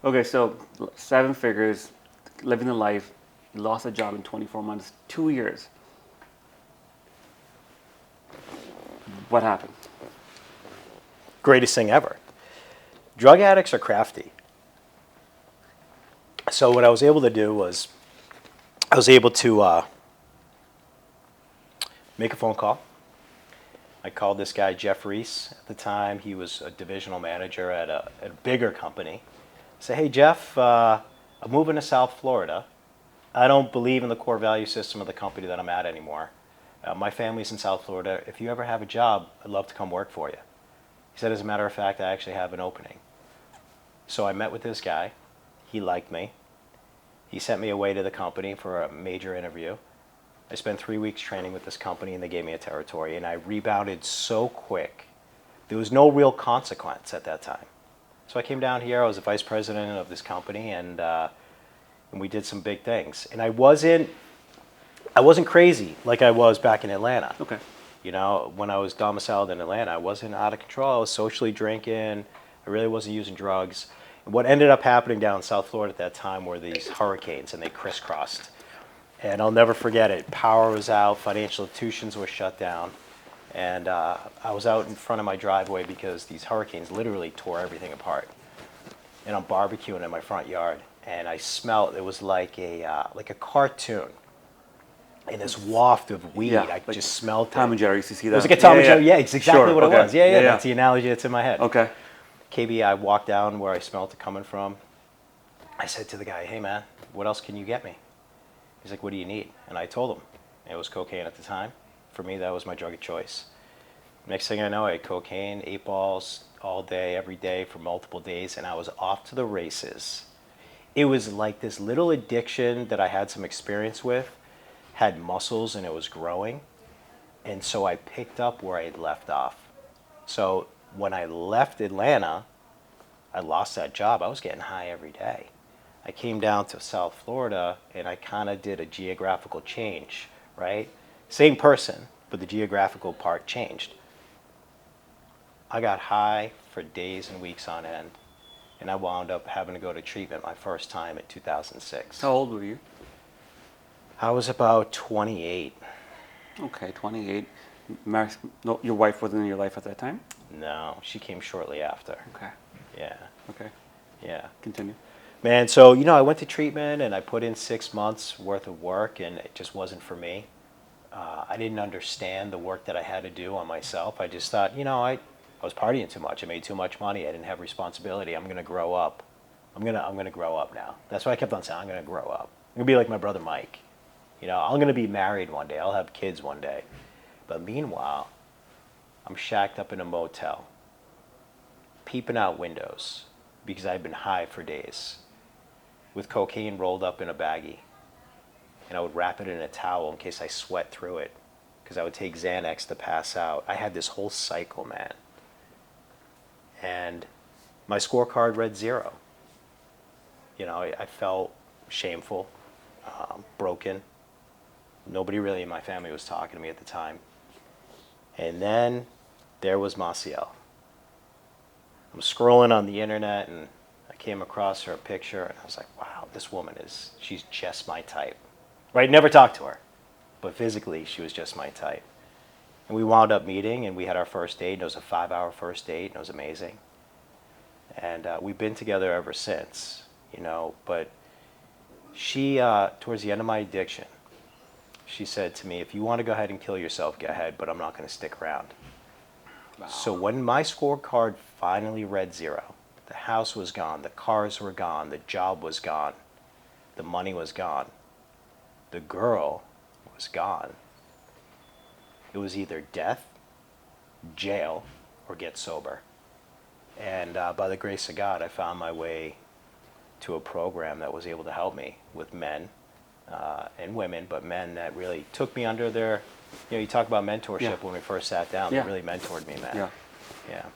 Okay, so 7 figures, living the life, you lost a job in 24 months, 2 years. What happened? Greatest thing ever. Drug addicts are crafty. So what I was able to do was I was able to make a phone call. I called this guy, Jeff Reese. At the time, he was a divisional manager at a bigger company. I said, hey, Jeff, I'm moving to South Florida. I don't believe in the core value system of the company that I'm at anymore. My family's in South Florida. If you ever have a job, I'd love to come work for you. He said, as a matter of fact, I actually have an opening. So I met with this guy. He liked me. He sent me away to the company for a major interview. I spent 3 weeks training with this company, and they gave me a territory, and I rebounded so quick. There was no real consequence at that time. So I came down here. I was the vice president of this company, and we did some big things. And I wasn't crazy like I was back in Atlanta. Okay. You know, when I was domiciled in Atlanta, I wasn't out of control. I was socially drinking. I really wasn't using drugs. And what ended up happening down in South Florida at that time were these hurricanes, and they crisscrossed. And I'll never forget it. Power was out, financial institutions were shut down, and I was out in front of my driveway because these hurricanes literally tore everything apart. And I'm barbecuing in my front yard, and I smelled, it was like a cartoon. And this waft of weed, I like just smelled Tom it. and Jerry used to see that. It was like a Tom and Jerry. Yeah, it's exactly Sure, what okay. it was. Yeah, that's the analogy that's in my head. Okay. KB, I walked down where I smelled it coming from. I said to the guy, hey man, what else can you get me? He's like, what do you need? And I told him. It was cocaine at the time. For me, that was my drug of choice. Next thing I know, I had cocaine, 8 balls, all day, every day for multiple days, and I was off to the races. It was like this little addiction that I had some experience with, had muscles, and it was growing. And so I picked up where I had left off. So when I left Atlanta, I lost that job. I was getting high every day. I came down to South Florida, and I kind of did a geographical change, right? Same person, but the geographical part changed. I got high for days and weeks on end, and I wound up having to go to treatment my first time in 2006. How old were you? I was about 28. Okay, 28. No, your wife wasn't in your life at that time? No, she came shortly after. Okay. Yeah. Okay. Yeah. Continue. Man, so, you know, I went to treatment, and I put in 6 months worth of work, and it just wasn't for me. I didn't understand the work that I had to do on myself. I just thought, you know, I was partying too much. I made too much money. I didn't have responsibility. I'm going to grow up. I'm going to grow up now. That's what I kept on saying. I'm going to grow up. I'm going to be like my brother Mike. You know, I'm going to be married one day. I'll have kids one day. But meanwhile, I'm shacked up in a motel, peeping out windows because I'd been high for days, with cocaine rolled up in a baggie. And I would wrap it in a towel in case I sweat through it, because I would take Xanax to pass out. I had this whole cycle, man. And my scorecard read 0. You know, I felt shameful, broken. Nobody really in my family was talking to me at the time. And then there was Maciel. I'm scrolling on the internet, and I came across her picture, and I was like, wow, this woman she's just my type. Right, never talked to her, but physically she was just my type. And we wound up meeting, and we had our first date, and it was a 5-hour first date, and it was amazing. And we've been together ever since, you know, but she, towards the end of my addiction, she said to me, if you want to go ahead and kill yourself, go ahead, but I'm not going to stick around. Wow. So when my scorecard finally read 0, the house was gone, the cars were gone, the job was gone, the money was gone, the girl was gone. It was either death, jail, or get sober. And by the grace of God, I found my way to a program that was able to help me with men and women, but men that really took me under their, you know, you talk about mentorship when we first sat down. They really mentored me, man. Yeah. Yeah.